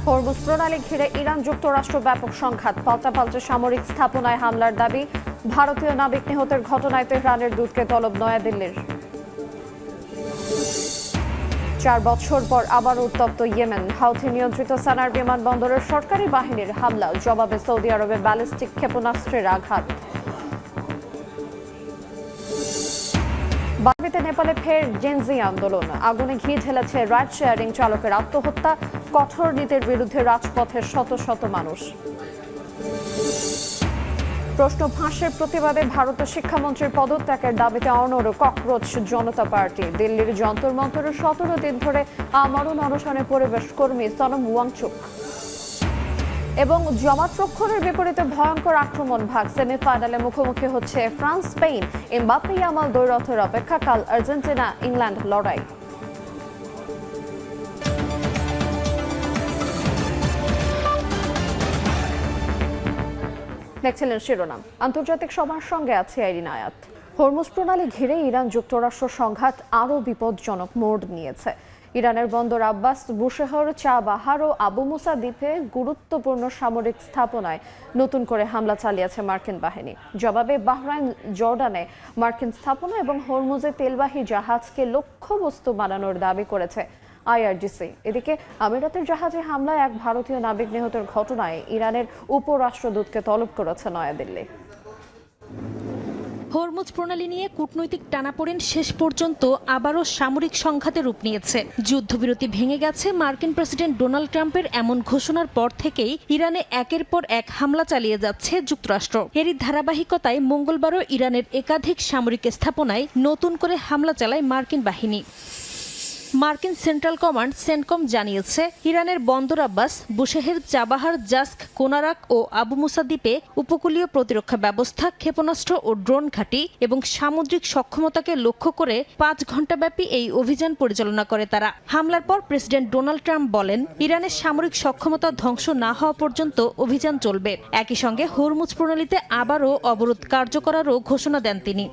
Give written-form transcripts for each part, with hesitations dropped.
Hormuz প্রণালী ঘিরে Iran যুক্তরাষ্ট্র ব্যাপক সংঘাত, পাল্টাপাল্টা সামরিক স্থাপনায় হামলার দাবি। ভারতীয় নাবিক নিহতের ঘটনায় তেহরানের দূতকে তলব নয়াদিল্লির। 4 বছর পর আবার উত্তপ্ত ইয়েমেন। হাউথি নিয়ন্ত্রিত সানার বিমানবন্দরের সরকারি বাহিনীর হামলা, জবাবে সৌদি আরবে ব্যালিস্টিক ক্ষেপণাস্ত্রের আঘাত। বাগবিতে নেপালে ফের জেনজি আন্দোলন, আগুনে ঘি ঢেলেছে রাইড শেয়ারিং চালকের আত্মহত্যা। কঠোর নীতির বিরুদ্ধে রাজপথে শত শত মানুষ। প্রশ্ন ফাঁসের প্রতিবাদে ভারতের শিক্ষামন্ত্রীর পদত্যাগের দাবিতে অনড় ককরোচ জনতা পার্টি। দিল্লির যন্তর মন্তরে 17 দিন ধরে আমরণ অনশনে পরিবেশ কর্মী সনম ওয়াংচুক। এবং জামাত রক্ষণের বিপরীতে ভয়ঙ্কর আক্রমণ ভাগ, সেমিফাইনালে মুখোমুখি হচ্ছে ফ্রান্স স্পেন। এমবাপ্পে ইয়ামাল দ্বৈরথের অপেক্ষা, কাল আর্জেন্টিনা ইংল্যান্ড লড়াই। দেখছিলেন শিরোনাম। আন্তর্জাতিক সভার সঙ্গে আছে আইরিন আয়াত। হরমুজ প্রণালী ঘিরে ইরান যুক্তরাষ্ট্র সংঘাত আরও বিপজ্জনক মোড় নিয়েছে। ইরানের বন্দর আব্বাস, বুশেহর, চাবাহার ও আবু মুসা দ্বীপে গুরুত্বপূর্ণ সামরিক স্থাপনায় নতুন করে হামলা চালিয়েছে মার্কিন বাহিনী। জবাবে বাহরাইন, জর্ডানে মার্কিন স্থাপনা এবং হরমুজে তেলবাহী জাহাজকে লক্ষ্যবস্তু বানানোর দাবি করেছে আইআরজিসি। এদিকে আমিরাতের জাহাজে হামলায় এক ভারতীয় নাবিক নিহতের ঘটনায় ইরানের উপরাষ্ট্রদূতকে তলব করেছে নয়াদিল্লি। হরমুজ প্রণালী নিয়ে কূটনৈতিক টানাপোড়েন শেষ পর্যন্ত আবারও সামরিক সংঘাতে রূপ নিয়েছে। যুদ্ধবিরতি ভেঙে গেছে মার্কিন প্রেসিডেন্ট ডোনাল্ড ট্রাম্পের এমন ঘোষণার পর থেকেই ইরানে একের পর এক হামলা চালিয়ে যাচ্ছে যুক্তরাষ্ট্র। এরই ধারাবাহিকতায় মঙ্গলবারও ইরানের একাধিক সামরিক স্থাপনায় নতুন করে হামলা চালায় মার্কিন বাহিনী। মার্কিন সেন্ট্রাল কমান্ড সেন্টকম জানিয়েছে, ইরানের বন্দর আব্বাস, বুশেহের, চাবাহার, জাস্ক, কোনারাক ও আবু মুসা দ্বীপে উপকূলীয় প্রতিরক্ষা ব্যবস্থা, ক্ষেপণাস্ত্র ও ড্রোন ঘাঁটি এবং সামুদ্রিক সক্ষমতাকে লক্ষ্য করে 5 ঘণ্টাব্যাপী এই অভিযান পরিচালনা করে তারা। হামলার পর প্রেসিডেন্ট ডোনাল্ড ট্রাম্প বলেন, ইরানের সামরিক সক্ষমতা ধ্বংস না হওয়া পর্যন্ত অভিযান চলবে। একই সঙ্গে হরমুজ প্রণালীতে আবারও অবরোধ কার্যকরারও ঘোষণা দেন তিনি।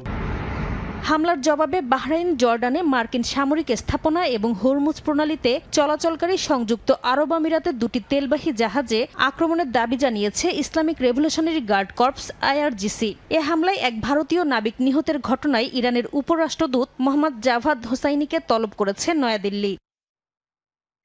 হামলার জবাবে বাহরাইন, জর্ডানে মার্কিন সামরিক স্থাপনা এবং হরমুজ প্রণালীতে চলাচলকারী সংযুক্ত আরব আমিরাতের 2টি তেলবাহী জাহাজে আক্রমণের দাবি জানিয়েছে Islamic Revolutionary Guard Corps IRGC. এ হামলায় এক ভারতীয় নাবিক নিহতের ঘটনায় ইরানের উপরাষ্ট্রদূত মোহাম্মদ জাভাদ হোসাইনিকে তলব করেছে নয়াদিল্লি।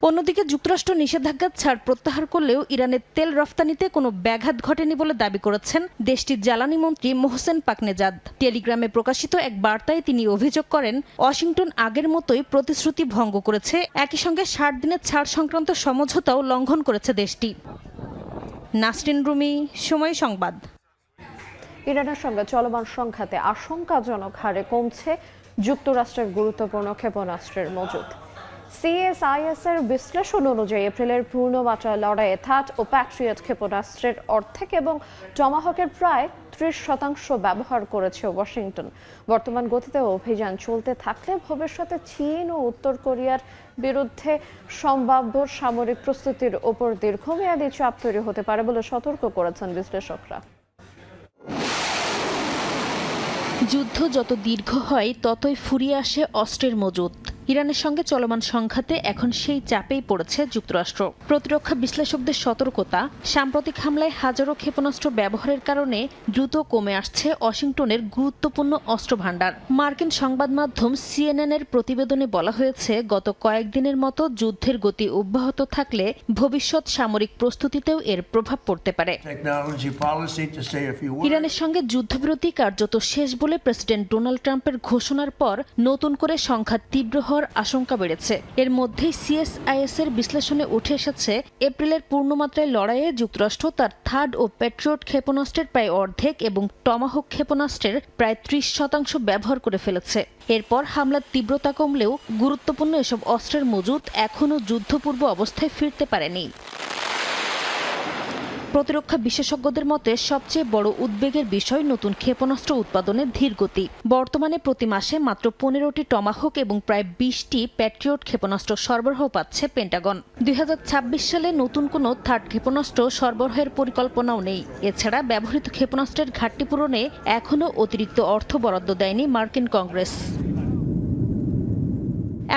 অন্যদিকে যুক্তরাষ্ট্র নিষেধাজ্ঞা ছাড় প্রত্যাহার করলেও ইরানের তেল রফতানিতে কোনো ব্যাঘাত ঘটেনি বলে দাবি করেছেন দেশটির জ্বালানি মন্ত্রী মোহসেন পাকনেজাদ। টেলিগ্রামে প্রকাশিত এক বার্তায় তিনি অভিযোগ করেন, ওয়াশিংটন আগের মতোই প্রতিশ্রুতি ভঙ্গ করেছে, একই সঙ্গে 60 দিনের ছাড় সংক্রান্ত সমঝোতাও লঙ্ঘন করেছে দেশটি। নাসরিন রুমি, সময় সংবাদ। ইরানের সঙ্গে চলমান সংঘাতে আশঙ্কাজনক হারে কমছে যুক্তরাষ্ট্রের গুরুত্বপূর্ণ ক্ষেপণাস্ত্রের মজুদ। সিএসআইএস এর বিশ্লেষণ অনুযায়ী এপ্রিলের পূর্ণমাত্রা লড়াইয়ে থাট ও প্যাট্রিয়ট ক্ষেপণাস্ত্রের অর্ধেক এবং টমাহকের প্রায় 30% ব্যবহার করেছে ওয়াশিংটন। বর্তমান গতিতে অভিযান চলতে থাকলে ভবিষ্যতে চীন ও উত্তর কোরিয়ার বিরুদ্ধে সম্ভাব্য সামরিক প্রস্তুতির ওপর দীর্ঘমেয়াদী চাপ তৈরি হতে পারে বলে সতর্ক করেছেন বিশ্লেষকরা। যুদ্ধ যত দীর্ঘ হয় ততই ফুরিয়ে আসে অস্ত্রের মজুত। ইরানের সঙ্গে চলমান সংঘাতে এখন সেই চাপেই পড়েছে যুক্তরাষ্ট্র। প্রতিরক্ষা বিশ্লেষকদের সতর্কতা, সাম্প্রতিক হামলায় হাজারো ক্ষেপণাস্ত্র ব্যবহারের কারণে দ্রুত কমে আসছে ওয়াশিংটনের গুরুত্বপূর্ণ অস্ত্র ভাণ্ডার। মার্কিন সংবাদ মাধ্যম সিএনএন এর প্রতিবেদনে বলা হয়েছে, গত কয়েকদিনের মতো যুদ্ধের গতি অব্যাহত থাকলে ভবিষ্যৎ সামরিক প্রস্তুতিতেও এর প্রভাব পড়তে পারে। ইরানের সঙ্গে যুদ্ধবিরতি কার্যত শেষ বলে প্রেসিডেন্ট ডোনাল্ড ট্রাম্পের ঘোষণার পর নতুন করে সংঘাত তীব্র আশঙ্কা বেড়েছে। এর মধ্যেই সিএসআইএস এর বিশ্লেষণে উঠে এসেছে, এপ্রিলের পূর্ণমাত্রায় লড়াইয়ে যুক্তরাষ্ট্র তার থার্ড ও প্যাট্রিয়ট ক্ষেপণাস্ত্রের প্রায় অর্ধেক এবং টমাহক ক্ষেপণাস্ত্রের প্রায় 30% ব্যবহার করে ফেলেছে। এরপর হামলার তীব্রতা কমলেও গুরুত্বপূর্ণ এসব অস্ত্রের মজুত এখনও যুদ্ধপূর্ব অবস্থায় ফিরতে পারেনি। প্রতিরক্ষা বিশেষজ্ঞদের মতে সবচেয়ে বড় উদ্বেগের বিষয় নতুন ক্ষেপণাস্ত্র উৎপাদনের ধীরগতি। বর্তমানে প্রতি মাসে মাত্র 15টি টমাহক এবং প্রায় 20টি প্যাট্রিয়ট ক্ষেপণাস্ত্র সরবরাহ পাচ্ছে পেন্টাগন। 2026 সালে নতুন কোনো থার্ড ক্ষেপণাস্ত্র সরবরাহের পরিকল্পনাও নেই। এছাড়া ব্যবহৃত ক্ষেপণাস্ত্রের ঘাটতি পূরণে এখনও অতিরিক্ত অর্থ বরাদ্দ দেয়নি মার্কিন কংগ্রেস।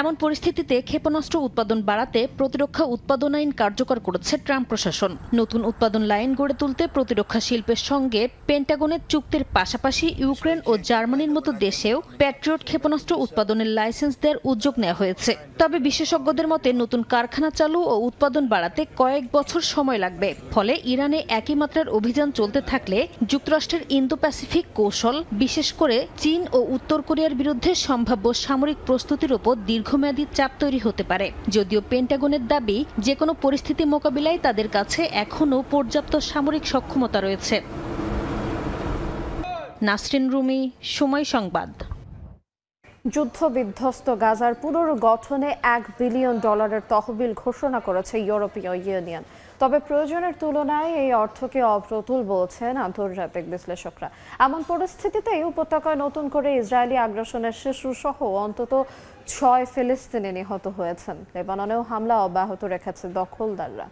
এমন পরিস্থিতিতে ক্ষেপণাস্ত্র উৎপাদন বাড়াতে প্রতিরক্ষা উৎপাদন আইন কার্যকর করেছে ট্রাম্প প্রশাসন। নতুন উৎপাদন লাইন গড়ে তুলতে প্রতিরক্ষা শিল্পের সঙ্গে পেন্টাগনের চুক্তির পাশাপাশি ইউক্রেন ও জার্মানির মতো দেশেও প্যাট্রিয়ট ক্ষেপণাস্ত্র উৎপাদনের লাইসেন্স দেওয়ার উদ্যোগ নেওয়া হয়েছে। তবে বিশেষজ্ঞদের মতে নতুন কারখানা চালু ও উৎপাদন বাড়াতে কয়েক বছর সময় লাগবে। ফলে ইরানে একই মাত্রার অভিযান চলতে থাকলে যুক্তরাষ্ট্রের ইন্দো প্যাসিফিক কৌশল, বিশেষ করে চীন ও উত্তর কোরিয়ার বিরুদ্ধে সম্ভাব্য সামরিক প্রস্তুতির ওপর দীর্ঘমেয়াদী চাপ তৈরি হতে পারে। যদিও পেন্টাগনের দাবি, যে কোনো পরিস্থিতি মোকাবিলায় তাদের কাছে এখনও পর্যাপ্ত সামরিক সক্ষমতা রয়েছে। নাসরিন রুমি, সময় সংবাদ। যুদ্ধ বিধ্বস্ত গাজার পুনর্গঠনে $1 বিলিয়ন তহবিল ঘোষণা করেছে ইউরোপীয় ইউনিয়ন। তবে প্রয়োজনের তুলনায় এই অর্থকে অপ্রতুল বলছেন আন্তর্জাতিক বিশ্লেষকরা। এমন পরিস্থিতিতেই উপত্যকায় নতুন করে ইসরায়েলি আগ্রাসনের শিশুসহ অন্তত 6 ফিলিস্তিনি নিহত হয়েছেন। লেবাননেও হামলা অব্যাহত রেখেছে দখলদাররা।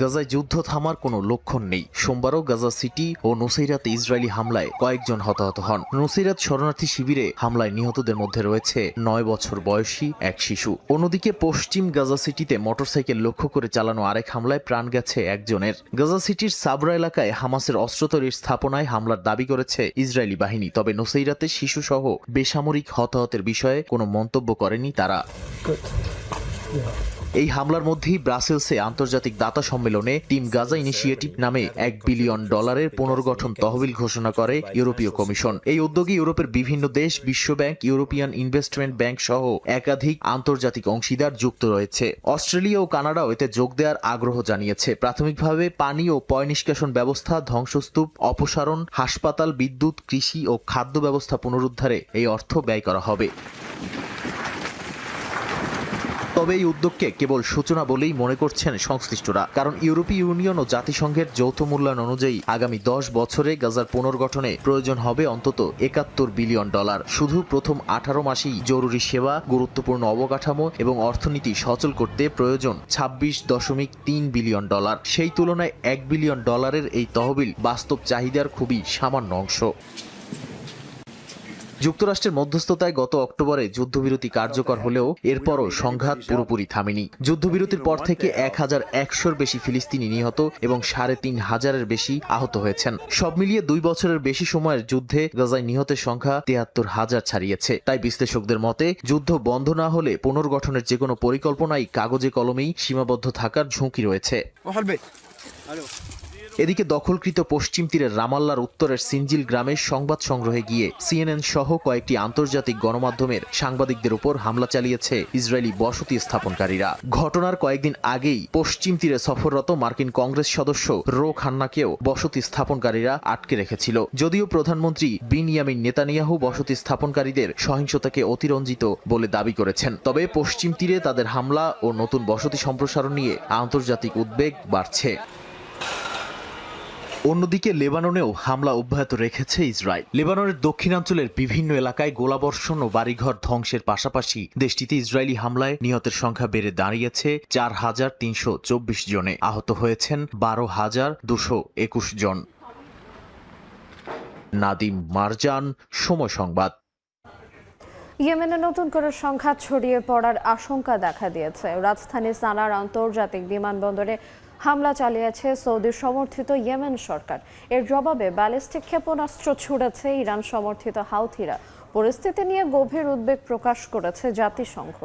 গাজায় যুদ্ধ থামার কোনো লক্ষণ নেই। সোমবারও গাজা সিটি ও নুসাইরাতে ইসরায়েলি হামলায় কয়েকজন হতাহত হন। নুসাইরাত শরণার্থী শিবিরে হামলায় নিহতদের মধ্যে রয়েছে 9 বছর বয়সী এক শিশু। অন্যদিকে পশ্চিম গাজা সিটিতে মোটরসাইকেল লক্ষ্য করে চালানো আরেক হামলায় প্রাণ গেছে একজনের। গাজা সিটির সাবরা এলাকায় হামাসের অস্ত্র তৈরির স্থাপনায় হামলার দাবি করেছে ইসরায়েলি বাহিনী। তবে নুসাইরাতে শিশুসহ বেসামরিক হতাহতের বিষয়ে কোনো মন্তব্য করেনি তারা। এই হামলার মধ্যেই ব্রাসেলসে আন্তর্জাতিক দাতা সম্মেলনে টিম গাজা ইনিশিয়েটিভ নামে $1 বিলিয়ন পুনর্গঠন তহবিল ঘোষণা করে ইউরোপীয় কমিশন। এই উদ্যোগে ইউরোপের বিভিন্ন দেশ, বিশ্বব্যাংক, ইউরোপিয়ান ইনভেস্টমেন্ট ব্যাংক সহ একাধিক আন্তর্জাতিক অংশীদার যুক্ত রয়েছে। অস্ট্রেলিয়া ও কানাডাও এতে যোগ দেওয়ার আগ্রহ জানিয়েছে। প্রাথমিকভাবে পানি ও পয় নিষ্কাশন ব্যবস্থা, ধ্বংসস্তূপ অপসারণ, হাসপাতাল, বিদ্যুৎ, কৃষি ও খাদ্য ব্যবস্থা পুনরুদ্ধারে এই অর্থ ব্যয় করা হবে। তবে এই উদ্যোগকে কেবল সূচনা বলেই মনে করছেন সংশ্লিষ্টরা। কারণ ইউরোপীয় ইউনিয়ন ও জাতিসংঘের যৌথ মূল্যায়ন অনুযায়ী আগামী 10 বছরে গাজার পুনর্গঠনে প্রয়োজন হবে অন্তত $71 বিলিয়ন। শুধু প্রথম 18 মাসেই জরুরি সেবা, গুরুত্বপূর্ণ অবকাঠামো এবং অর্থনীতি সচল করতে প্রয়োজন $26.3 বিলিয়ন। সেই তুলনায় $1 বিলিয়ন এই তহবিল বাস্তব চাহিদার খুবই সামান্য অংশ। যুক্তরাষ্ট্রের মধ্যস্থতায় গত অক্টোবরে যুদ্ধবিরতি কার্যকর হলেও এরপরও সংঘাত পুরোপুরি থামেনি। যুদ্ধবিরতির পর থেকে 1100-র বেশি ফিলিস্তিনি নিহত এবং 3500-এর বেশি আহত হয়েছেন। সব মিলিয়ে 2 বছরের বেশি সময়ের যুদ্ধে গাজায় নিহতের সংখ্যা 73,000 ছাড়িয়েছে। তাই বিশ্লেষকদের মতে যুদ্ধ বন্ধ না হলে পুনর্গঠনের যে কোনো পরিকল্পনাই কাগজে কলমেই সীমাবদ্ধ থাকার ঝুঁকি রয়েছে। এদিকে দখলকৃত পশ্চিম তীরের রামাল্লার উত্তরের সিনজিল গ্রামে সংবাদ সংগ্রহে গিয়ে CNN সহ কয়েকটি আন্তর্জাতিক গণমাধ্যমের সাংবাদিকদের উপর হামলা চালিয়েছে ইসরায়েলি বসতি স্থাপনকারীরা। ঘটনার কয়েকদিন আগেই পশ্চিম তীরে সফররত মার্কিন কংগ্রেস সদস্য রো খান্নাকেও বসতি স্থাপনকারীরা আটকে রেখেছিল। যদিও প্রধানমন্ত্রী বিনয়ামিন নেতানিয়াহু বসতি স্থাপনকারীদের সহিংসতাকে অতিরঞ্জিত বলে দাবি করেছেন। তবে পশ্চিম তীরে তাদের হামলা ও নতুন বসতি সম্প্রসারণ নিয়ে আন্তর্জাতিক উদ্বেগ বাড়ছে। অন্যদিকে লেবাননেও হামলা অব্যাহত রেখেছে ইসরায়েল। লেবাননের দক্ষিণাঞ্চলের বিভিন্ন এলাকায় গোলাবর্ষণ ও বাড়িঘর ধ্বংসের পাশাপাশি দেশটিতে ইসরায়েলি হামলায় নিহতের সংখ্যা বেড়ে দাঁড়িয়েছে 4,324 জনে। আহত হয়েছেন 12,221 জন। নাদিম মারজান, সময় সংবাদ। ইয়েমেনে নতুন করে সংঘাত ছড়িয়ে পড়ার আশঙ্কা দেখা দিয়েছে। রাজধানী সানার আন্তর্জাতিক বিমানবন্দরে হামলা চালিয়েছে সৌদি সমর্থিত ইয়েমেন সরকার। এর জবাবে ব্যালিস্টিক ক্ষেপণাস্ত্র ছুড়েছে ইরান সমর্থিত হাউথিরা। পরিস্থিতি নিয়ে গভীর উদ্বেগ প্রকাশ করেছে জাতিসংঘ।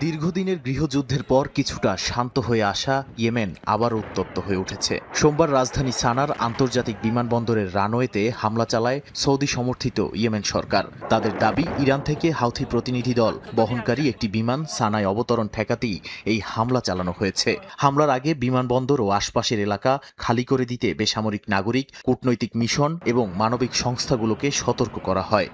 দীর্ঘদিনের গৃহযুদ্ধের পর কিছুটা শান্ত হয়ে আসা ইয়েমেন আবার উত্তপ্ত হয়ে উঠেছে। সোমবার রাজধানী সানার আন্তর্জাতিক বিমানবন্দরের রানওয়েতে হামলা চালায় সৌদি সমর্থিত ইয়েমেন সরকার। তাদের দাবি, ইরান থেকে হাউথি প্রতিনিধি দল বহনকারী একটি বিমান সানায় অবতরণ ঠেকাতেই এই হামলা চালানো হয়েছে। হামলার আগে বিমানবন্দর ও আশপাশের এলাকা খালি করে দিতে বেসামরিক নাগরিক, কূটনৈতিক মিশন এবং মানবিক সংস্থাগুলোকে সতর্ক করা হয়।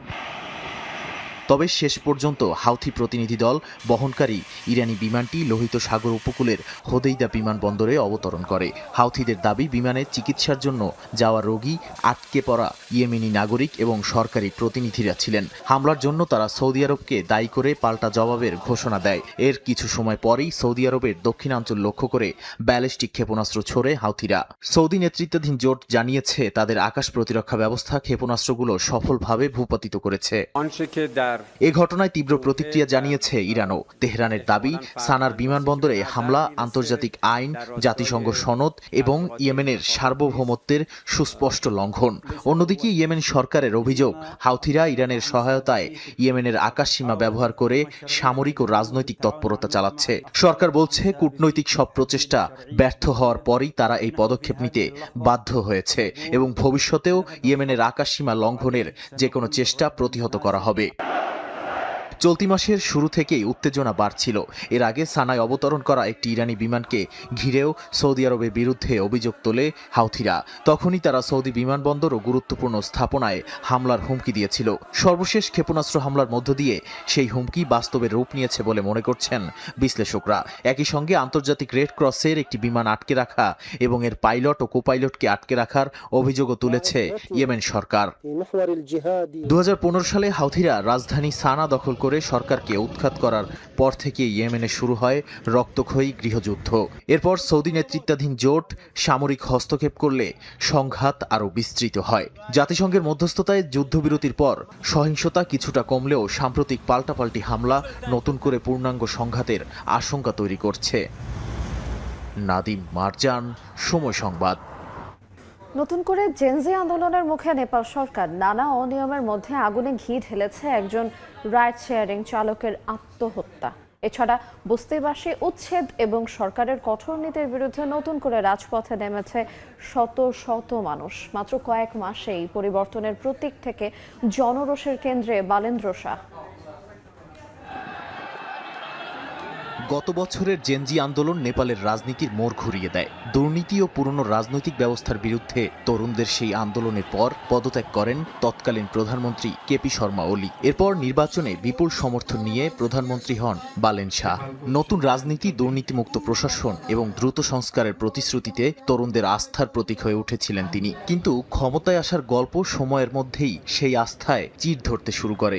তবে শেষ পর্যন্ত হাউথি প্রতিনিধি দল বহনকারী ইরানি বিমানটি লোহিত সাগর উপকূলের হোদেইদা বিমানবন্দরে অবতরণ করে। হাউথিদের দাবি, বিমানে চিকিৎসার জন্য যাওয়া রোগী, আটকে পড়া ইয়েমেনি নাগরিক এবং সরকারি প্রতিনিধিরা ছিলেন। হামলার জন্য তারা সৌদি আরবকে দায়ী করে পাল্টা জবাবের ঘোষণা দেয়। এর কিছু সময় পরেই সৌদি আরবের দক্ষিণাঞ্চল লক্ষ্য করে ব্যালিস্টিক ক্ষেপণাস্ত্র ছোড়ে হাউথিরা। সৌদি নেতৃত্বাধীন জোট জানিয়েছে তাদের আকাশ প্রতিরক্ষা ব্যবস্থা ক্ষেপণাস্ত্রগুলো সফলভাবে ভূপাতিত করেছে। এ ঘটনায় তীব্র প্রতিক্রিয়া জানিয়েছে ইরানও। তেহরানের দাবি, সানার বিমানবন্দরে হামলা আন্তর্জাতিক আইন, জাতিসংঘ সনদ এবং ইয়েমেনের সার্বভৌমত্বের সুস্পষ্ট লঙ্ঘন। অন্যদিকে ইয়েমেন সরকারের অভিযোগ, হাউথিরা ইরানের সহায়তায় ইয়েমেনের আকাশসীমা ব্যবহার করে সামরিক ও রাজনৈতিক তৎপরতা চালাচ্ছে। সরকার বলছে, কূটনৈতিক সব প্রচেষ্টা ব্যর্থ হওয়ার পরই তারা এই পদক্ষেপ নিতে বাধ্য হয়েছে এবং ভবিষ্যতেও ইয়েমেনের আকাশসীমা লঙ্ঘনের যে কোনো চেষ্টা প্রতিহত করা হবে। চলতি মাসের শুরু থেকেই উত্তেজনা বাড়ছিল। এর আগে সানায় অবতরণ করা একটি ইরানি বিমানকে ঘিরেও সৌদি আরবের বিরুদ্ধে অভিযোগ তোলে হাউথিরা। তখনই তারা সৌদি বিমানবন্দর ও গুরুত্বপূর্ণ স্থাপনায় হামলার হুমকি দিয়েছিল। সর্বশেষ ক্ষেপণাস্ত্র হামলার মধ্য দিয়ে সেই হুমকি বাস্তবে রূপ নিয়েছে বলে মনে করছেন বিশ্লেষকরা। একই সঙ্গে আন্তর্জাতিক রেড ক্রসের একটি বিমান আটকে রাখা এবং এর পাইলট ও কোপাইলটকে আটকে রাখার অভিযোগও তুলেছে ইয়েমেন সরকার। 2015 সালে হাউথিরা রাজধানী সানা দখল করে সরকারকে উৎখাত করার পর থেকে ইয়েমেনে শুরু হয় রক্তক্ষয়ী গৃহযুদ্ধ। এরপর সৌদি নেতৃত্বাধীন জোট সামরিক হস্তক্ষেপ করলে সংঘাত আরও বিস্তৃত হয়। জাতিসংঘের মধ্যস্থতায় যুদ্ধবিরতির পর সহিংসতা কিছুটা কমলেও সাম্প্রতিক পাল্টাপাল্টি হামলা নতুন করে পূর্ণাঙ্গ সংঘাতের আশঙ্কা তৈরি করছে। নাদিম মারজান, সময় সংবাদ। নতুন করে জেনজি আন্দোলনের মুখে নেপাল সরকার নানা অনিয়মের মধ্যে আগুনে ঘি ঢেলেছে একজন রাইড শেয়ারিং চালকের আত্মহত্যা। এছাড়া বস্তিবাসী উচ্ছেদ এবং সরকারের কঠোর নীতির বিরুদ্ধে নতুন করে রাজপথে নেমেছে শত শত মানুষ। মাত্র কয়েক মাসেই পরিবর্তনের প্রতীক থেকে জনরোষের কেন্দ্রে বালেন্দ্র শাহ। গত বছরের জেনজি আন্দোলন নেপালের রাজনীতির মোড় ঘুরিয়ে দেয়। দুর্নীতি ও পুরনো রাজনৈতিক ব্যবস্থার বিরুদ্ধে তরুণদের সেই আন্দোলনের পর পদত্যাগ করেন তৎকালীন প্রধানমন্ত্রী কেপি শর্মা ওলি। এরপর নির্বাচনে বিপুল সমর্থন নিয়ে প্রধানমন্ত্রী হন বালেন শাহ। নতুন রাজনীতি, দুর্নীতিমুক্ত প্রশাসন এবং দ্রুত সংস্কারের প্রতিশ্রুতিতে তরুণদের আস্থার প্রতীক হয়ে উঠেছিলেন তিনি। কিন্তু ক্ষমতায় আসার গল্প সময়ের মধ্যেই সেই আস্থায় চির ধরতে শুরু করে।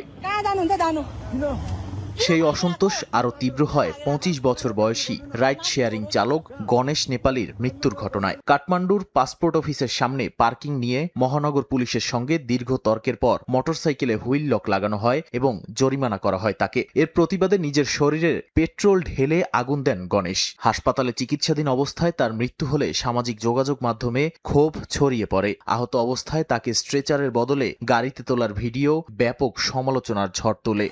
সেই অসন্তোষ আরও তীব্র হয় 25 বছর বয়সী রাইড শেয়ারিং চালক গণেশ নেপালির মৃত্যুর ঘটনায়। কাঠমান্ডুর পাসপোর্ট অফিসের সামনে পার্কিং নিয়ে মহানগর পুলিশের সঙ্গে দীর্ঘ তর্কের পর মোটরসাইকেলে হুইল লক লাগানো হয় এবং জরিমানা করা হয় তাকে। এর প্রতিবাদে নিজের শরীরে পেট্রোল ঢেলে আগুন দেন গণেশ। হাসপাতালে চিকিৎসাধীন অবস্থায় তার মৃত্যু হলে সামাজিক যোগাযোগ মাধ্যমে ক্ষোভ ছড়িয়ে পড়ে। আহত অবস্থায় তাকে স্ট্রেচারের বদলে গাড়িতে তোলার ভিডিও ব্যাপক সমালোচনার ঝড় তোলে।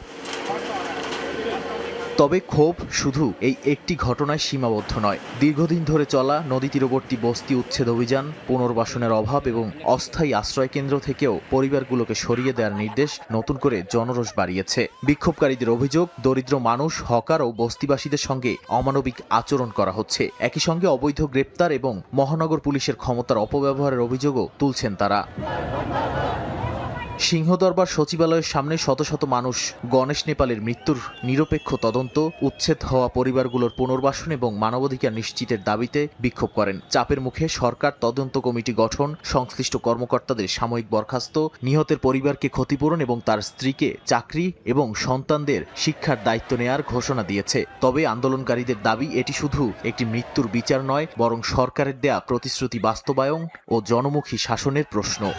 তবে ক্ষোভ শুধু এই একটি ঘটনায় সীমাবদ্ধ নয়। দীর্ঘদিন ধরে চলা নদী তীরবর্তী বস্তি উচ্ছেদ অভিযান, পুনর্বাসনের অভাব এবং অস্থায়ী আশ্রয়কেন্দ্র থেকেও পরিবারগুলোকে সরিয়ে দেওয়ার নির্দেশ নতুন করে জনরোষ বাড়িয়েছে। বিক্ষোভকারীদের অভিযোগ, দরিদ্র মানুষ, হকার ও বস্তিবাসীদের সঙ্গে অমানবিক আচরণ করা হচ্ছে। একই সঙ্গে অবৈধ গ্রেপ্তার এবং মহানগর পুলিশের ক্ষমতার অপব্যবহারের অভিযোগও তুলছেন তারা। সিংহদরবার সচিবালয়ের সামনে শত শত মানুষ গণেশ নেপালের মৃত্যুর নিরপেক্ষ তদন্ত, উচ্ছেদ হওয়া পরিবারগুলোর পুনর্বাসন এবং মানবাধিকার নিশ্চিতের দাবিতে বিক্ষোভ করেন। চাপের মুখে সরকার তদন্ত কমিটি গঠন, সংশ্লিষ্ট কর্মকর্তাদের সাময়িক বরখাস্ত, নিহতের পরিবারকে ক্ষতিপূরণ এবং তার স্ত্রীকে চাকরি এবং সন্তানদের শিক্ষার দায়িত্ব নেয়ার ঘোষণা দিয়েছে। তবে আন্দোলনকারীদের দাবি, এটি শুধু একটি মৃত্যুর বিচার নয়, বরং সরকারের দেয়া প্রতিশ্রুতি বাস্তবায়ন ও জনমুখী শাসনের প্রশ্ন।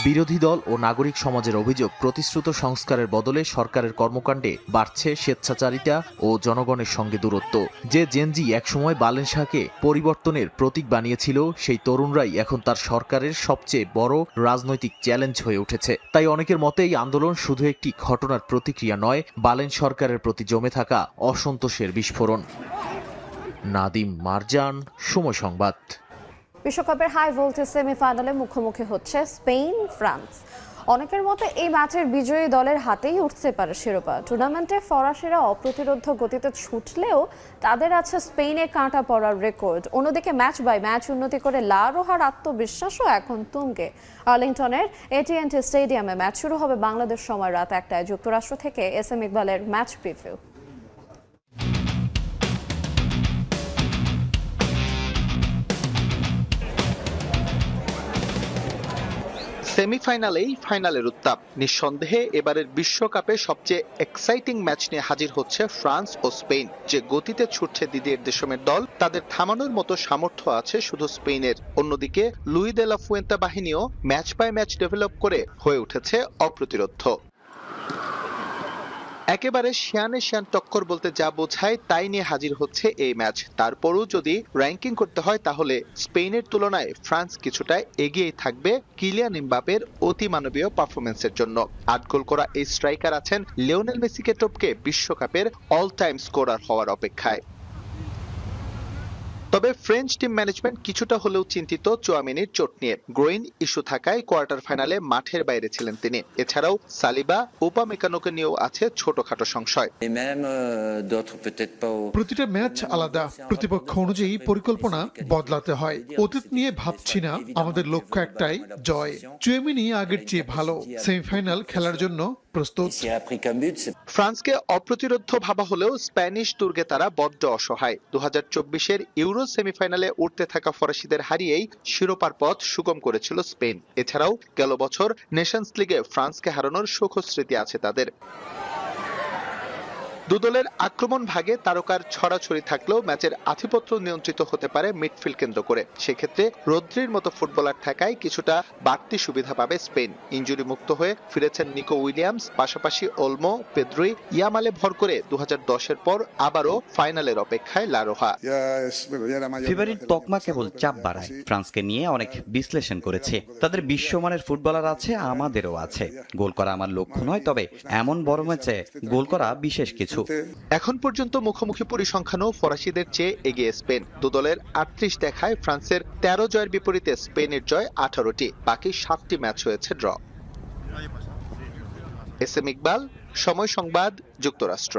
বিরোধী দল ও নাগরিক সমাজের অভিযোগ, প্রতিশ্রুত সংস্কারের বদলে সরকারের কর্মকাণ্ডে বাড়ছে স্বেচ্ছাচারিতা ও জনগণের সঙ্গে দূরত্ব। যে জেনজি একসময় বালেন শাহকে পরিবর্তনের প্রতীক বানিয়েছিল, সেই তরুণরাই এখন তার সরকারের সবচেয়ে বড় রাজনৈতিক চ্যালেঞ্জ হয়ে উঠেছে। তাই অনেকের মতে এই আন্দোলন শুধু একটি ঘটনার প্রতিক্রিয়া নয়, বালেন সরকারের প্রতি জমে থাকা অসন্তোষের বিস্ফোরণ। নাদিম মারজান, সময় সংবাদ। বিশ্বকাপের হাই ভোল্টেজ সেমিফাইনালে মুখোমুখি হচ্ছে স্পেন ফ্রান্স। অনেকের মতে এই ম্যাচের বিজয়ী দলের হাতেই উঠতে পারে শিরোপা। টুর্নামেন্টে ফরাসিরা অপ্রতিরোধ্য গতিতে ছুটলেও তাদের আছে স্পেনে কাঁটা পড়ার রেকর্ড। অন্যদিকে ম্যাচ বাই ম্যাচ উন্নতি করে লা রোহার আত্মবিশ্বাসও এখন তুঙ্গে। আর্লিংটনের AT&T স্টেডিয়ামে ম্যাচ শুরু হবে বাংলাদেশ সময় রাত 1টায়। যুক্তরাষ্ট্র থেকে SM ইকবালের ম্যাচ প্রিভিউ। সেমিফাইনালেই ফাইনালের উত্তাপ। নিঃসন্দেহে এবারের বিশ্বকাপে সবচেয়ে এক্সাইটিং ম্যাচ নিয়ে হাজির হচ্ছে ফ্রান্স ও স্পেন। যে গতিতে ছুটছে দিদিয়ের দেশমের দল, তাদের থামানোর মতো সামর্থ্য আছে শুধু স্পেনের। অন্যদিকে লুই দে লা ফুয়েন্তা বাহিনীও ম্যাচ বাই ম্যাচ ডেভেলপ করে হয়ে উঠেছে অপ্রতিরোধ্য। একেবারে শিয়ানে শিয়ান টক্কর বলতে যা বোঝায় তাই নিয়ে হাজির হচ্ছে এই ম্যাচ। তারপরও যদি র্যাঙ্কিং করতে হয় তাহলে স্পেনের তুলনায় ফ্রান্স কিছুটা এগিয়েই থাকবে কিলিয়ান এমবাপের অতিমানবীয় পারফরমেন্সের জন্য। 8 গোল করা এই স্ট্রাইকার আছেন লিওনেল মেসিকে টপকে বিশ্বকাপের অল টাইম স্কোরার হওয়ার অপেক্ষায়। তবে ফ্রেঞ্চ টিম ম্যানেজমেন্ট কিছুটা হলেও চিন্তিত চুয়ামেনির চোট নিয়ে। গ্রোইন ইস্যু থাকায় কোয়ার্টার ফাইনালে মাঠের বাইরে ছিলেন তিনি। এছাড়াও সালিবা, উপামেকানোকে নিয়েও আছে ছোটখাটো সংশয়। প্রতিটা ম্যাচ আলাদা, প্রতিপক্ষ অনুযায়ী পরিকল্পনা বদলাতে হয়। অতীত নিয়ে ভাবছি না, আমাদের লক্ষ্য একটাই, জয়। চুয়ামেনি আগের চেয়ে ভালো, সেমিফাইনাল খেলার জন্য প্রস্তুত। ফ্রান্সকে অপ্রতিরোধ্য ভাবা হলেও স্প্যানিশ দুর্গে তারা বড্ড অসহায়। 2024-এর ইউরো সেমিফাইনালে উঠতে থাকা ফরাসিদের হারিয়েই শিরোপার পথ সুগম করেছিল স্পেন। এছাড়াও গেল বছর নেশনস লিগে ফ্রান্সকে হারানোর সুখস্মৃতি আছে তাদের। দুদলের আক্রমণ ভাগে তারকার ছড়াছড়ি থাকলেও ম্যাচের আধিপত্য নিয়ন্ত্রিত হতে পারে মিডফিল্ড কেন্দ্র করে। সেক্ষেত্রে রদ্রির মতো ফুটবলার থাকায় কিছুটা বাড়তি সুবিধা পাবে স্পেন। ইনজুরি মুক্ত হয়ে ফিরেছেন নিকো উইলিয়ামস, পাশাপাশি ওলমো, পেদ্রি, ইয়ামালে ভর করে 2010-এর পর আবারও ফাইনালের অপেক্ষায় লা রোহা। ফেভারিট তকমা কেবল চাপ বাড়ায়। ফ্রান্সকে নিয়ে অনেক বিশ্লেষণ করেছে। তাদের বিশ্বমানের ফুটবলার আছে, আমাদেরও আছে। গোল করা আমার লক্ষ্য নয়, তবে এমন বড় ম্যাচে গোল করা বিশেষ কিছু। এখন পর্যন্ত মুখোমুখি পরিসংখ্যানও ফরাসিদের চেয়ে এগিয়ে স্পেন। দুদলের 38 দেখায় ফ্রান্সের 13 জয়ের বিপরীতে স্পেনের জয় 18টি। বাকি 7টি ম্যাচ হয়েছে ড্র। SM ইকবাল, সময় সংবাদ, যুক্তরাষ্ট্র।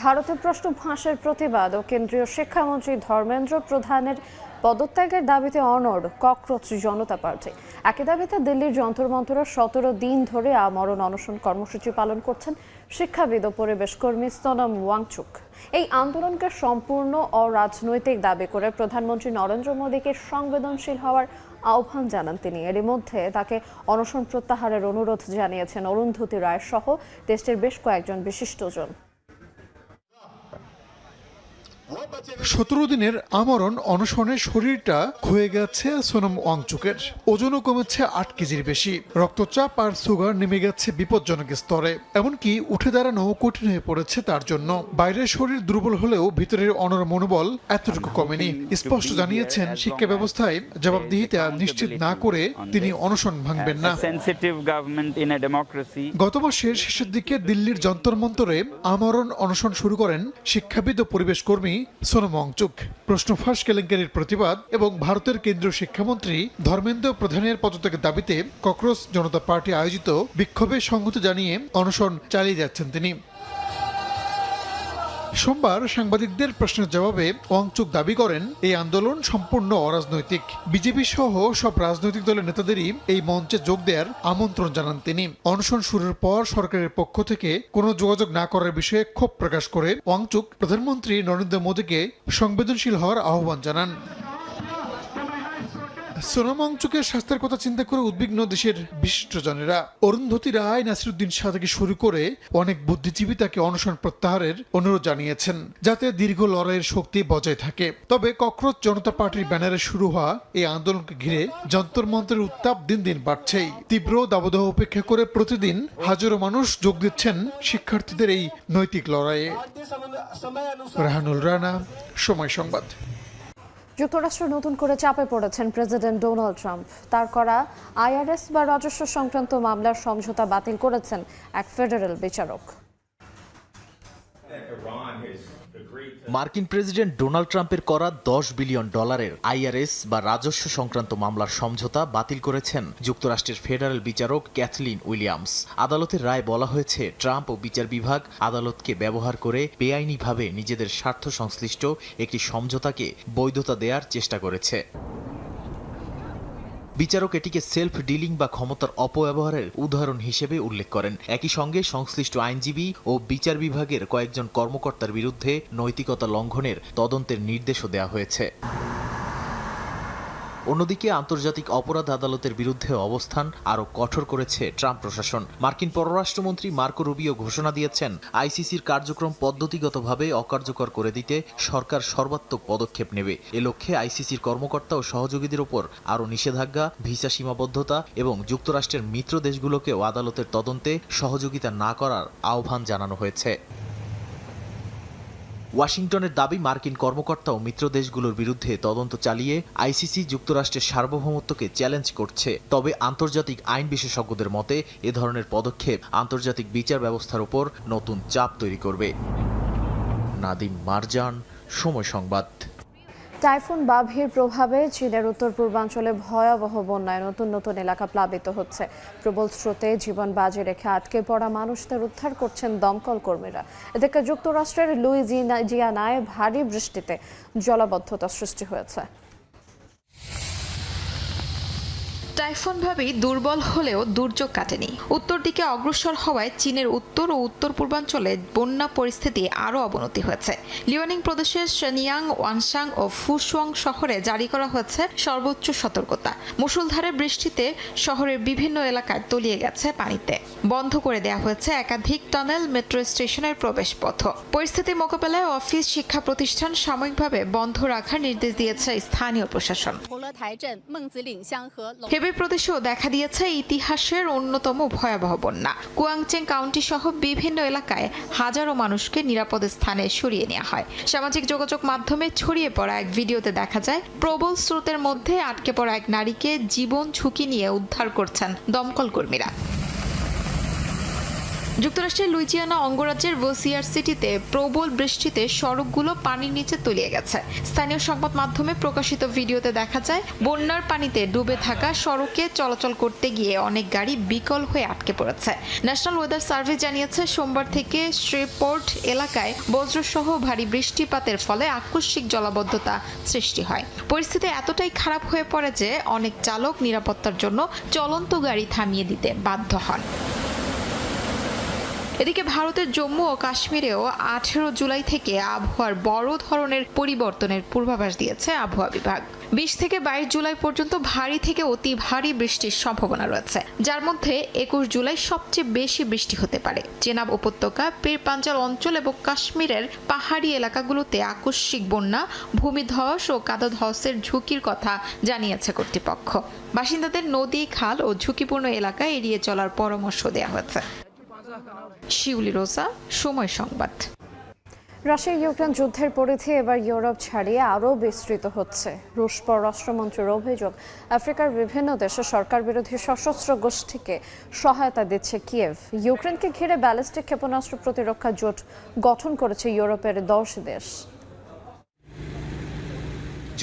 ভারতের প্রশ্ন ফাঁসের প্রতিবাদ ও কেন্দ্রীয় শিক্ষামন্ত্রী ধর্মেন্দ্র প্রধানের পদত্যাগের দাবিতে অনড় ককরোচ জনতা পার্টি। একই দাবিতে দিল্লির যন্তর মন্তরে 17 দিন ধরে আমরণ অনশন কর্মসূচি পালন করছেন শিক্ষাবিদ ও পরিবেশ কর্মী সোনম ওয়াংচুক। এই আন্দোলনকে সম্পূর্ণ অরাজনৈতিক দাবি করে প্রধানমন্ত্রী নরেন্দ্র মোদীকে সংবেদনশীল হওয়ার আহ্বান জানান তিনি। এরই মধ্যে তাকে অনশন প্রত্যাহারের অনুরোধ জানিয়েছেন অরুন্ধতী রায় সহ দেশটির বেশ কয়েকজন বিশিষ্টজন। 17 দিনের আমরণ অনশনে শরীরটা ক্ষয়ে গেছে সোনম ওয়াংচুকের। ওজনও কমেছে 8 কেজির বেশি। রক্তচাপ আর সুগার নেমে গেছে বিপজ্জনক স্তরে। এমনকি উঠে দাঁড়ানো কঠিন হয়ে পড়েছে তার জন্য। বাইরের শরীর দুর্বল হলেও ভিতরের অনর মনোবল এতটুকু কমেনি। স্পষ্ট জানিয়েছেন শিক্ষা ব্যবস্থায় জবাবদিহিতা নিশ্চিত না করে তিনি অনশন ভাঙবেন না। গত মাসের শেষের দিকে দিল্লির যন্তর মন্তরে আমরণ অনশন শুরু করেন শিক্ষাবিদ ও পরিবেশ কর্মী সোনম ওয়াংচুক। প্রশ্ন ফাঁস কেলেঙ্কারির প্রতিবাদ এবং ভারতের কেন্দ্রীয় শিক্ষামন্ত্রী ধর্মেন্দ্র প্রধানের পদত্যাগের দাবিতে ককরোচ জনতা পার্টি আয়োজিত বিক্ষোভে সংহতি জানিয়ে অনশন চালিয়ে যাচ্ছেন তিনি। সোমবার সাংবাদিকদের প্রশ্নের জবাবে ওয়াংচুক দাবি করেন এই আন্দোলন সম্পূর্ণ অরাজনৈতিক। বিজেপি সহ সব রাজনৈতিক দলের নেতাদেরই এই মঞ্চে যোগ দেওয়ার আমন্ত্রণ জানান তিনি। অনশন শুরুর পর সরকারের পক্ষ থেকে কোনো যোগাযোগ না করার বিষয়ে ক্ষোভ প্রকাশ করে ওয়াংচুক প্রধানমন্ত্রী নরেন্দ্র মোদীকে সংবেদনশীল হওয়ার আহ্বান জানান। সোনম ওয়াংচুকের স্বাস্থ্যের কথা চিন্তা করে উদ্বিগ্ন দেশের বিশিষ্টজনেরা। অরুন্ধতী রায়, নাসিরুদ্দিন শাহ থেকে শুরু করে অনেক বুদ্ধিজীবী তাকে অনশন প্রত্যাহারের অনুরোধ জানিয়েছেন, যাতে দীর্ঘ লড়াইয়ের শক্তি বজায় থাকে। তবে ককরোচ জনতা পার্টির ব্যানারে শুরু হওয়া এই আন্দোলনকে ঘিরে যন্তর মন্তরের উত্তাপ দিন দিন বাড়ছেই। তীব্র দাবদাহ উপেক্ষা করে প্রতিদিন হাজারো মানুষ যোগ দিচ্ছেন শিক্ষার্থীদের এই নৈতিক লড়াইয়ে। রাহানুল রানা, সময় সংবাদ। যুক্তরাষ্ট্র নতুন করে চাপে পড়েছেন প্রেসিডেন্ট ডোনাল্ড ট্রাম্প। তার করা IRS বা রাজস্ব সংক্রান্ত মামলার সমঝোতা বাতিল করেছেন এক ফেডারেল বিচারক। মার্কিন প্রেসিডেন্ট ডোনাল্ড ট্রাম্পের করা $10 বিলিয়ন IRS বা রাজস্ব সংক্রান্ত মামলার সমঝোতা বাতিল করেছেন যুক্তরাষ্ট্রের ফেডারেল বিচারক ক্যাথলিন উইলিয়ামস। আদালতের রায় বলা হয়েছে, ট্রাম্প ও বিচার বিভাগ আদালতকে ব্যবহার করে বেআইনিভাবে নিজেদের স্বার্থ সংশ্লিষ্ট একটি সমঝোতাকে বৈধতা দেওয়ার চেষ্টা করেছে। বিচারক এটিকে সেলফ ডিলিং বা ক্ষমতার অপব্যবহারের উদাহরণ হিসেবে উল্লেখ করেন। একই সঙ্গে সংশ্লিষ্ট আইনজীবী ও বিচার বিভাগের কয়েকজন কর্মকর্তার বিরুদ্ধে নৈতিকতা লঙ্ঘনের তদন্তের নির্দেশও দেওয়া হয়েছে। অন্যদিকে আন্তর্জাতিক অপরাধ আদালতের বিরুদ্ধে অবস্থান আরও কঠোর করেছে ট্রাম্প প্রশাসন। মার্কিন পররাষ্ট্রমন্ত্রী মার্কো রুবিও ঘোষণা দিয়েছেন, আইসিসির কার্যক্রম পদ্ধতিগতভাবে অকার্যকর করে দিতে সরকার সর্বাত্মক পদক্ষেপ নেবে। এ লক্ষ্যে আইসিসির কর্মকর্তা ও সহযোগীদের ওপর আরও নিষেধাজ্ঞা, ভিসা সীমাবদ্ধতা এবং যুক্তরাষ্ট্রের মিত্র দেশগুলোকেও আদালতের তদন্তে সহযোগিতা না করার আহ্বান জানানো হয়েছে। ওয়াশিংটনের দাবি, মার্কিন কর্মকর্তা ও মিত্র দেশগুলোর বিরুদ্ধে তদন্ত চালিয়ে আইসিসি যুক্তরাষ্ট্রের সার্বভৌমত্বকে চ্যালেঞ্জ করছে। তবে আন্তর্জাতিক আইন বিশেষজ্ঞদের মতে এ ধরনের পদক্ষেপ আন্তর্জাতিক বিচার ব্যবস্থার উপর নতুন চাপ তৈরি করবে। নাদিম মারজান, সময় সংবাদ। টাইফুন বাভির প্রভাবে চীনের উত্তর পূর্বাঞ্চলে ভয়াবহ বন্যায় নতুন নতুন এলাকা প্লাবিত হচ্ছে। প্রবল স্রোতে জীবন বাজি রেখে আটকে পড়া মানুষদের উদ্ধার করছেন দমকল কর্মীরা। এদিকে যুক্তরাষ্ট্রের লুইজিয়ানায় ভারী বৃষ্টিতে জলাবদ্ধতা সৃষ্টি হয়েছে। টাইফুন ভাবি দুর্বল হলেও দুর্যোগ কাটেনি। উত্তর দিকে অগ্রসর হওয়ায় চীনের উত্তর ও উত্তর পূর্বাঞ্চলে বন্যা পরিস্থিতি আরও অবনতি হয়েছে। লিওনিং প্রদেশের shenyang, ওয়ানসাং ও ফুসুয়াং শহরে জারি করা হয়েছে সর্বোচ্চ সতর্কতা। মুষলধারে বৃষ্টিতে শহরের বিভিন্ন এলাকায় তলিয়ে গেছে পানিতে। বন্ধ করে দেওয়া হয়েছে একাধিক টানেল, মেট্রো স্টেশনের প্রবেশপথ। পরিস্থিতি মোকাবেলায় অফিস, শিক্ষা প্রতিষ্ঠান সাময়িকভাবে বন্ধ রাখার নির্দেশ দিয়েছে স্থানীয় প্রশাসন। হেবি প্রদেশেও দেখা দিয়েছে ইতিহাসের অন্যতম ভয়াবহ বন্যা। কুয়াংচেং কাউন্টি সহ বিভিন্ন এলাকায় হাজারো মানুষকে নিরাপদ স্থানে সরিয়ে নেওয়া হয়। সামাজিক যোগাযোগ মাধ্যমে ছড়িয়ে পড়া এক ভিডিওতে দেখা যায়, প্রবল স্রোতের মধ্যে আটকে পড়া এক নারীকে জীবন ঝুঁকি নিয়ে উদ্ধার করছেন দমকল কর্মীরা। যুক্তরাষ্ট্রের লুইজিয়ানা অঙ্গরাজ্যের ওসিয়ার সিটিতে প্রবল বৃষ্টিতে সড়কগুলো পানির নিচে তলিয়ে গেছে। স্থানীয় সংবাদ মাধ্যমে প্রকাশিত ভিডিওতে দেখা যায়, বন্যার পানিতে ডুবে থাকা সড়কে চলাচল করতে গিয়ে অনেক গাড়ি বিকল হয়ে আটকে পড়েছে। ন্যাশনাল ওয়েদার সার্ভিস জানিয়েছে, সোমবার থেকে শ্রেপোর্ট এলাকায় বজ্রসহ ভারী বৃষ্টিপাতের ফলে আকস্মিক জলাবদ্ধতা সৃষ্টি হয়। পরিস্থিতি এতটাই খারাপ হয়ে পড়ে যে অনেক চালক নিরাপত্তার জন্য চলন্ত গাড়ি থামিয়ে দিতে বাধ্য হন। এদিকে ভারতের জম্মু ও কাশ্মীরেও 18 জুলাই থেকে আবহাওয়ার বড় ধরনের পরিবর্তনের পূর্বাভাস দিয়েছে আবহাওয়া বিভাগ। 20 থেকে 22 জুলাই পর্যন্ত ভারী থেকে অতি ভারী বৃষ্টির সম্ভাবনা রয়েছে, যার মধ্যে 21 জুলাই সবচেয়ে বেশি বৃষ্টি হতে পারে। চেনাব উপত্যকা, পীর পাঞ্জাল অঞ্চল এবং কাশ্মীরের পাহাড়ি এলাকাগুলোতে আকস্মিক বন্যা, ভূমিধস ও কাদাধসের ঝুঁকির কথা জানিয়েছে কর্তৃপক্ষ। বাসিন্দাদের নদী, খাল ও ঝুঁকিপূর্ণ এলাকায় এড়িয়ে চলার পরামর্শ দেওয়া হয়েছে। শিউলি রোজা, সময় সংবাদ। রাশিয়া ইউক্রেন যুদ্ধের পরিধি এবার ইউরোপ ছাড়িয়ে আরও বিস্তৃত হচ্ছে। রুশ পররাষ্ট্রমন্ত্রীর অভিযোগ, আফ্রিকার বিভিন্ন দেশে সরকার বিরোধী সশস্ত্র গোষ্ঠীকে সহায়তা দিচ্ছে কিয়েভ। ইউক্রেনকে ঘিরে ব্যালিস্টিক ক্ষেপণাস্ত্র প্রতিরক্ষা জোট গঠন করেছে ইউরোপের 10 দেশ।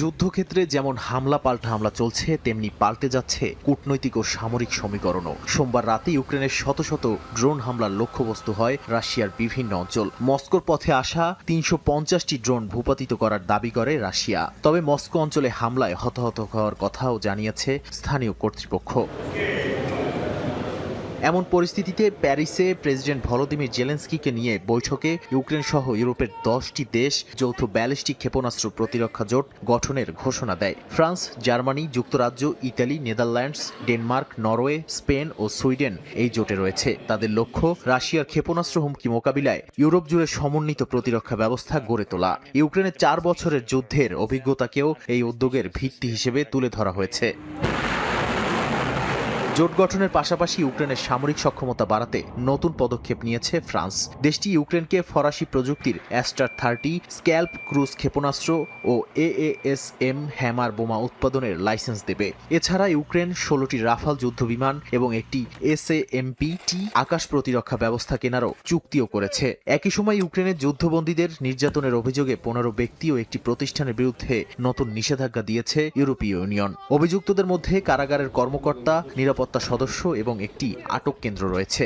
যুদ্ধক্ষেত্রে যেমন হামলা পাল্টা হামলা চলছে, তেমনি পাল্টে যাচ্ছে কূটনৈতিক ও সামরিক সমীকরণও। সোমবার রাতে ইউক্রেনের শত শত ড্রোন হামলার লক্ষ্যবস্তু হয় রাশিয়ার বিভিন্ন অঞ্চল। মস্কোর পথে আসা 350টি ড্রোন ভূপাতিত করার দাবি করে রাশিয়া। তবে মস্কো অঞ্চলে হামলায় হতাহত হওয়ার কথাও জানিয়েছে স্থানীয় কর্তৃপক্ষ। এমন পরিস্থিতিতে প্যারিসে প্রেসিডেন্ট ভলোদিমির জেলেনস্কিকে নিয়ে বৈঠকে ইউক্রেন সহ ইউরোপের 10টি দেশ যৌথ ব্যালিস্টিক ক্ষেপণাস্ত্র প্রতিরক্ষা জোট গঠনের ঘোষণা দেয়। ফ্রান্স, জার্মানি, যুক্তরাজ্য, Italy, Netherlands, Denmark, Norway, Spain ও সুইডেন এই জোটে রয়েছে। তাদের লক্ষ্য রাশিয়ার ক্ষেপণাস্ত্র হুমকি মোকাবিলায় ইউরোপ জুড়ে সমন্বিত প্রতিরক্ষা ব্যবস্থা গড়ে তোলা। ইউক্রেনের 4 বছরের যুদ্ধের অভিজ্ঞতাকেও এই উদ্যোগের ভিত্তি হিসেবে তুলে ধরা হয়েছে। জোট গঠনের পাশাপাশি ইউক্রেনের সামরিক সক্ষমতা বাড়াতে নতুন পদক্ষেপ নিয়েছে ফ্রান্স। দেশটি ইউক্রেনকে ফরাসি প্রযুক্তির অ্যাস্টার 30 স্ক্যাল্প ক্রুজ ক্ষেপণাস্ত্র ও AASM হ্যামার বোমা উৎপাদনের লাইসেন্স দেবে। এছাড়া ইউক্রেন 16টি রাফাল যুদ্ধবিমান এবং একটি SAMP-T আকাশ প্রতিরক্ষা ব্যবস্থা কেনারও চুক্তিও করেছে। একই সময় ইউক্রেনের যুদ্ধবন্দীদের নির্যাতনের অভিযোগে 15 ব্যক্তি ও একটি প্রতিষ্ঠানের বিরুদ্ধে নতুন নিষেধাজ্ঞা দিয়েছে ইউরোপীয় ইউনিয়ন। অভিযুক্তদের মধ্যে কারাগারের কর্মকর্তা, নিরাপত্তা সদস্য এবং একটি আটক কেন্দ্র রয়েছে।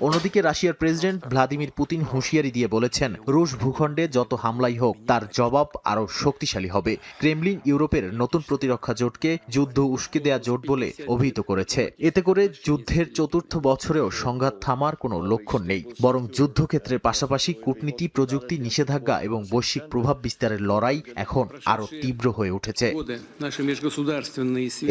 অন্যদিকে রাশিয়ার প্রেসিডেন্ট ভ্লাদিমির পুতিন হুঁশিয়ারি দিয়ে বলেছেন, রুশ ভূখণ্ডে যত হামলাই হোক তার জবাব আরও শক্তিশালী হবে। ক্রেমলিন ইউরোপের নতুন প্রতিরক্ষা জোটকে যুদ্ধ উস্কে দেয়া জোট বলে অভিহিত করেছে। এতে করে যুদ্ধের চতুর্থ বছরেও সংঘাত থামার কোনো লক্ষণ নেই, বরং যুদ্ধক্ষেত্রের পাশাপাশি কূটনীতি, প্রযুক্তি, নিষেধাজ্ঞা এবং বৈশ্বিক প্রভাব বিস্তারের লড়াই এখন আরও তীব্র হয়ে উঠেছে।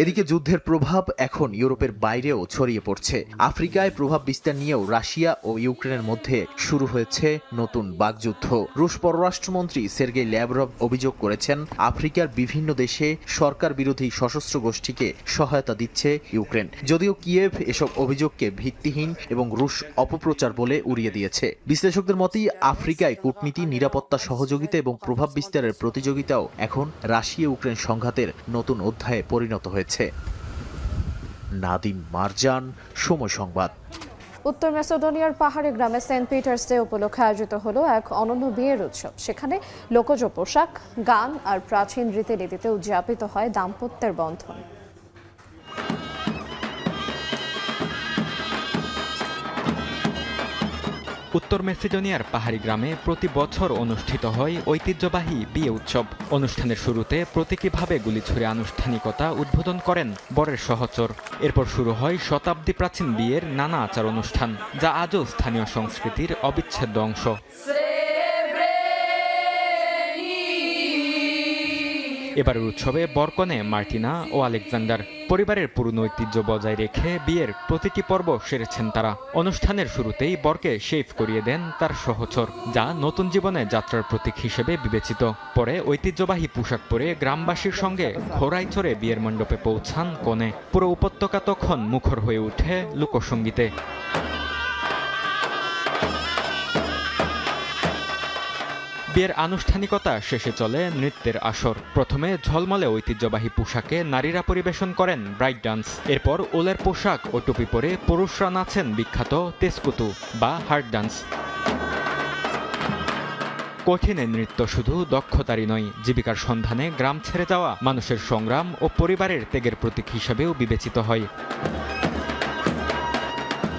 এদিকে যুদ্ধের প্রভাব এখন ইউরোপের বাইরেও ছড়িয়ে পড়ছে। আফ্রিকায় প্রভাব বিস্তার নিয়েও রাশিয়া ও ইউক্রেনের মধ্যে শুরু হয়েছে নতুন বাকযুদ্ধ। রুশ পররাষ্ট্রমন্ত্রী সের্গেই ল্যাভরভ অভিযোগ করেছেন, আফ্রিকার বিভিন্ন দেশে সরকার বিরোধী সশস্ত্র গোষ্ঠীকে সহায়তা দিচ্ছে ইউক্রেন। যদিও কিয়েভ এসব অভিযোগকে ভিত্তিহীন এবং রুশ অপপ্রচার বলে উড়িয়ে দিয়েছে। বিশ্লেষকদের মতেই আফ্রিকায় কূটনীতি, নিরাপত্তা সহযোগিতা এবং প্রভাব বিস্তারের প্রতিযোগিতাও এখন রাশিয়া ইউক্রেন সংঘাতের নতুন অধ্যায়ে পরিণত হয়েছে। নাদিম মারজান, সময় সংবাদ। উত্তর ম্যাসেডোনিয়ার পাহাড়ি গ্রামে সেন্ট পিটার্স ডে উপলক্ষে আয়োজিত হলো এক অনন্য বিয়ের উৎসব। সেখানে লোকজ পোশাক, গান আর প্রাচীন রীতিনীতিতে উদযাপিত হয় দাম্পত্যের বন্ধন। উত্তর ম্যাসেডোনিয়ার পাহাড়ি গ্রামে প্রতি বছর অনুষ্ঠিত হয় ঐতিহ্যবাহী বিয়ে উৎসব। অনুষ্ঠানের শুরুতে প্রতীকীভাবে গুলি ছুড়ে আনুষ্ঠানিকতা উদ্বোধন করেন বরের সহচর। এরপর শুরু হয় শতাব্দী প্রাচীন বিয়ের নানা আচার অনুষ্ঠান, যা আজও স্থানীয় সংস্কৃতির অবিচ্ছেদ্য অংশ। এবারের উৎসবে বরকনে মার্টিনা ও আলেকজান্ডার পরিবারের পুরনো ঐতিহ্য বজায় রেখে বিয়ের প্রতিটি পর্ব সেরেছেন তারা। অনুষ্ঠানের শুরুতেই বরকে শেভ করিয়ে দেন তার সহচর, যা নতুন জীবনে যাত্রার প্রতীক হিসেবে বিবেচিত। পরে ঐতিহ্যবাহী পোশাক পরে গ্রামবাসীর সঙ্গে ঘোড়ায় চড়ে বিয়ের মণ্ডপে পৌঁছান কনে। পুরো উপত্যকা তখন মুখর হয়ে ওঠে লোকসঙ্গীতে। বিয়ের আনুষ্ঠানিকতা শেষে চলে নৃত্যের আসর। প্রথমে ঝলমলে ঐতিহ্যবাহী পোশাকে নারীরা পরিবেশন করেন ব্রাইট ডান্স। এরপর ওলের পোশাক ও টুপি পরে পুরুষরা নাচেন বিখ্যাত তেস্কুতু বা হার্ট ডান্স। কঠিন নৃত্য শুধু দক্ষতারই নয়, জীবিকার সন্ধানে গ্রাম ছেড়ে যাওয়া মানুষের সংগ্রাম ও পরিবারের ত্যাগের প্রতীক হিসেবেও বিবেচিত হয়।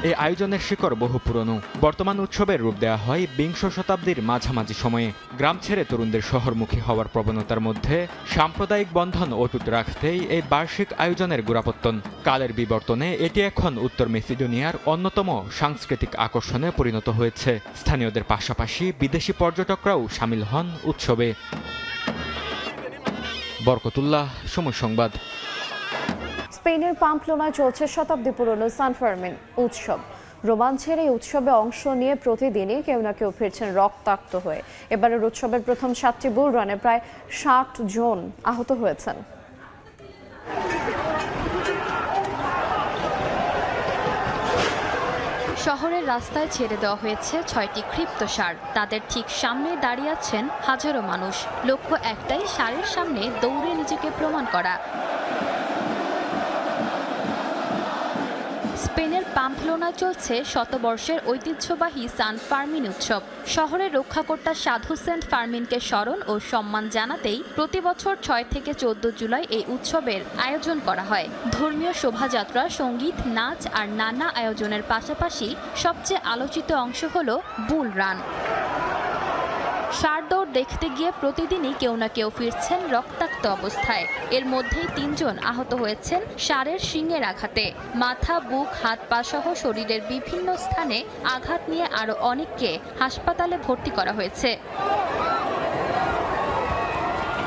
এই আয়োজনের শিকড় বহু পুরনো। বর্তমান উৎসবের রূপ দেওয়া হয় বিংশ শতাব্দীর মাঝামাঝি সময়ে। গ্রাম ছেড়ে তরুণদের শহরমুখী হওয়ার প্রবণতার মধ্যে সাম্প্রদায়িক বন্ধন অটুট রাখতেই এই বার্ষিক আয়োজনের গোড়াপত্তন। কালের বিবর্তনে এটি এখন উত্তর মেসিডোনিয়ার অন্যতম সাংস্কৃতিক আকর্ষণে পরিণত হয়েছে। স্থানীয়দের পাশাপাশি বিদেশি পর্যটকরাও সামিল হন উৎসবে। বরকতুল্লাহ, সময় সংবাদ। স্পেনের পাম্পলোনায় চলছে শতাব্দী পুরনো সান ফার্মিন উৎসব। রোমাঞ্চের এই উৎসবে অংশ নিয়ে প্রতিদিনই কেউ না কেউ ফিরছেন রক্তাক্ত হয়ে। এবারের উৎসবের প্রথম 7টি বুল রানে প্রায় 60 জন আহত হয়েছেন। শহরের রাস্তায় ছেড়ে দেওয়া হয়েছে 6টি ক্ষিপ্ত ষাঁড়। তাদের ঠিক সামনে দাঁড়িয়ে আছেন হাজারো মানুষ। লক্ষ্য একটাই, ষাঁড়ের সামনে দৌড়ে নিজেকে প্রমাণ করা। স্পেনের পাম্পলোনায় চলছে শতবর্ষের ঐতিহ্যবাহী সান ফার্মিন উৎসব। শহরের রক্ষাকর্তা সাধু সেন্ট ফার্মিনকে স্মরণ ও সম্মান জানাতেই প্রতি বছর 6 থেকে 14 জুলাই এই উৎসবের আয়োজন করা হয়। ধর্মীয় শোভাযাত্রা, সঙ্গীত, নাচ আর নানা আয়োজনের পাশাপাশি সবচেয়ে আলোচিত অংশ হলো বুল রান। ষাঁড় দৌড় দেখতে গিয়ে প্রতিদিনই কেউ না কেউ ফিরছেন রক্তাক্ত অবস্থায়। এর মধ্যেই 3 জন আহত হয়েছেন ষাঁড়ের শিংয়ের আঘাতে। মাথা, বুক, হাত পা সহ শরীরের বিভিন্ন স্থানে আঘাত নিয়ে আরও অনেককে হাসপাতালে ভর্তি করা হয়েছে।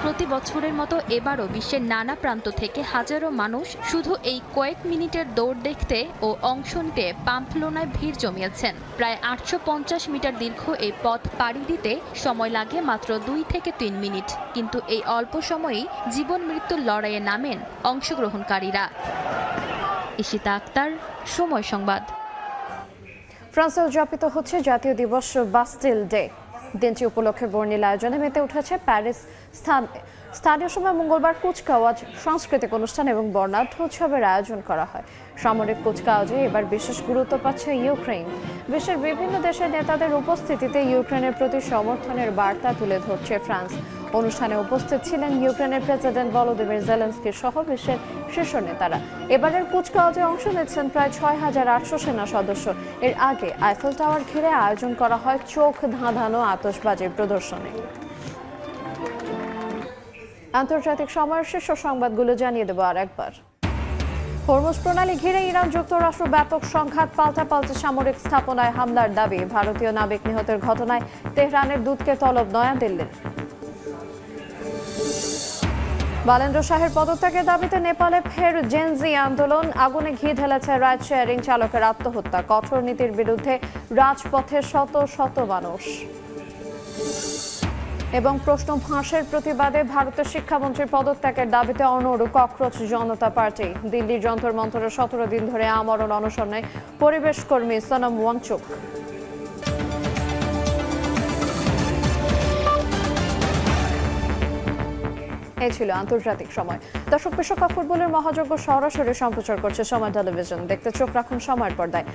প্রতি বছরের মতো এবারও বিশ্বের নানা প্রান্ত থেকে হাজারো মানুষ শুধু এই কয়েক মিনিটের দৌড় দেখতে ও অংশ নিতে পাম্পলোনায় ভিড় জমিয়েছেন। প্রায় 850 মিটার দীর্ঘ এই পথ পাড়ি দিতে সময় লাগে মাত্র 2 থেকে 3 মিনিট, কিন্তু এই অল্প সময়েই জীবন মৃত্যুর লড়াইয়ে নামেন অংশগ্রহণকারীরা। ইশিতা আক্তার, সময় সংবাদ। ফ্রান্সে উদযাপিত হচ্ছে জাতীয় দিবস বাস্টিল ডে। দিনটি উপলক্ষে বর্ণিল আয়োজনে মেতে উঠেছে প্যারিস। স্থানীয় সময় মঙ্গলবার কুচকাওয়াজ, সাংস্কৃতিক অনুষ্ঠান এবং বর্ণাঢ্য উৎসবের আয়োজন করা হয়। সামরিক কুচকাওয়াজে এবার বিশেষ গুরুত্ব পাচ্ছে ইউক্রেন। বিশ্বের বিভিন্ন দেশের নেতাদের উপস্থিতিতে ইউক্রেনের প্রতি সমর্থনের বার্তা তুলে ধরছে ফ্রান্স। অনুষ্ঠানে উপস্থিত ছিলেন ইউক্রেনের প্রেসিডেন্ট ভলোদিমির জেলেনস্কি সহ বিশ্বের শীর্ষ নেতারা। এবারের কুচকাওয়াজে অংশ নিচ্ছেন প্রায় 6800 সেনা সদস্য। এর আগে আইফেল টাওয়ার ঘিরে আয়োজন করা হয় চোখ ধাঁধানো আতশবাজির প্রদর্শনী। আন্তর্জাতিক সময়ের শীর্ষ সংবাদগুলো জানিয়ে দেব আর একবার। হরমুজ প্রণালী ঘিরে ইরান যুক্তরাষ্ট্র ব্যাপক সংঘাত, পাল্টাপাল্টি সামরিক স্থাপনায় হামলার দাবি। ভারতীয় নাবিক নিহতের ঘটনায় তেহরানের দূতকে তলব নয়াদিল্লির। বালেন্দ্র শাহের পদত্যাগের দাবিতে নেপালে ফের জেনজি আন্দোলন। আগুনে ঘি ঢেলেছে রাইড শেয়ারিং চালকের আত্মহত্যা। কঠোর নীতির বিরুদ্ধে রাজপথে শত শত মানুষ। এবং প্রশ্ন ফাঁসের প্রতিবাদে ভারতের শিক্ষামন্ত্রীর পদত্যাগের দাবিতে অনড় ককরোচ জনতা পার্টি। দিল্লির যন্তর মন্তরে 17 দিন ধরে আমরণ অনশনে পরিবেশ কর্মী সনম ওয়াংচুক। এই ছিল আন্তর্জাতিক সময়। দর্শক, বিশ্বকাপ ফুটবলের মহাযজ্ঞ সরাসরি সম্প্রচার করছে সময় টেলিভিশন। দেখতে চোখ রাখুন সময়ের পর্দায়।